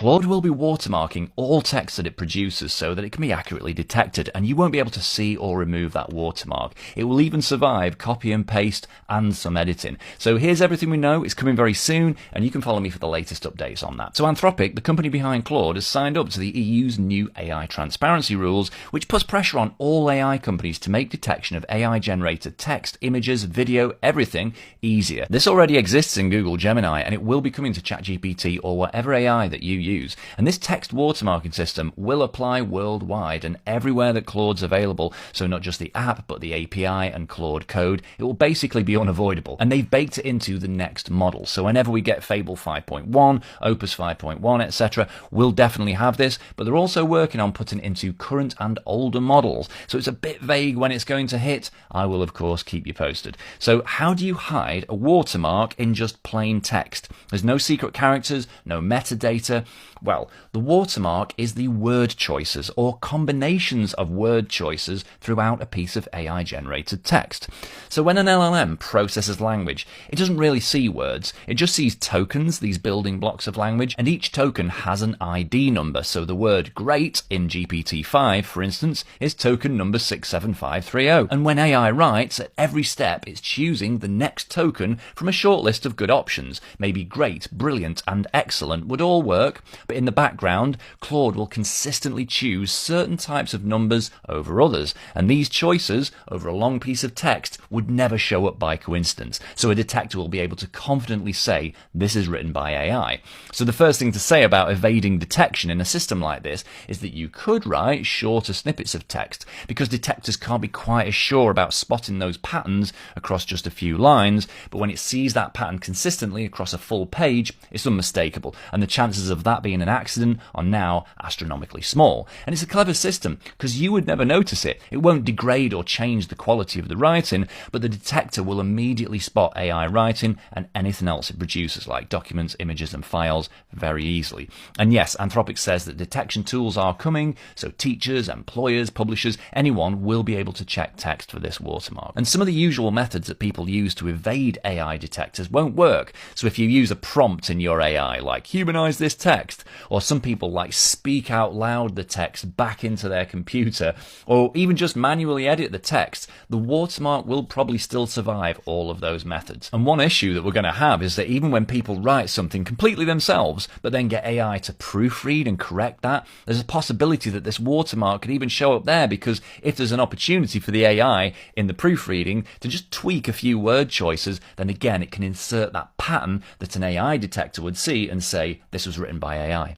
Claude will be watermarking all text that it produces so that it can be accurately detected, and you won't be able to see or remove that watermark. It will even survive copy and paste and some editing. So here's everything we know. It's coming very soon, and you can follow me for the latest updates on that. So Anthropic, the company behind Claude, has signed up to the EU's new AI transparency rules, which puts pressure on all AI companies to make detection of AI-generated text, images, video, everything easier. This already exists in Google Gemini, and it will be coming to ChatGPT or whatever AI that you use. And this text watermarking system will apply worldwide and everywhere that Claude's available. So not just the app, but the API and Claude code. It will basically be unavoidable. And they've baked it into the next model. So whenever we get Fable 5.1, Opus 5.1, etc., we'll definitely have this. But they're also working on putting it into current and older models. So it's a bit vague when it's going to hit. I will, of course, keep you posted. So how do you hide a watermark in just plain text? There's no secret characters, no metadata. Well, the watermark is the word choices or combinations of word choices throughout a piece of AI-generated text. So when an LLM processes language, it doesn't really see words. It just sees tokens, these building blocks of language, and each token has an ID number. So the word great in GPT-5, for instance, is token number 67530. And when AI writes, at every step, it's choosing the next token from a short list of good options. Maybe great, brilliant, and excellent would all work, but in the background, Claude will consistently choose certain types of numbers over others, and these choices over a long piece of text would never show up by coincidence, so a detector will be able to confidently say this is written by AI. So the first thing to say about evading detection in a system like this is that you could write shorter snippets of text, because detectors can't be quite as sure about spotting those patterns across just a few lines, but when it sees that pattern consistently across a full page, it's unmistakable, and the chances of that being an accident are now astronomically small. And it's a clever system because you would never notice it. It won't degrade or change the quality of the writing, but the detector will immediately spot AI writing and anything else it produces, like documents, images, and files, very easily. And yes, Anthropic says that detection tools are coming, so teachers, employers, publishers, anyone will be able to check text for this watermark. And some of the usual methods that people use to evade AI detectors won't work. So if you use a prompt in your AI, like humanize this text, or some people like speak out loud the text back into their computer, or even just manually edit the text, the watermark will probably still survive all of those methods. And one issue that we're going to have is that even when people write something completely themselves, but then get AI to proofread and correct that, there's a possibility that this watermark could even show up there, because if there's an opportunity for the AI in the proofreading to just tweak a few word choices, then again it can insert that pattern that an AI detector would see and say this was written by AI.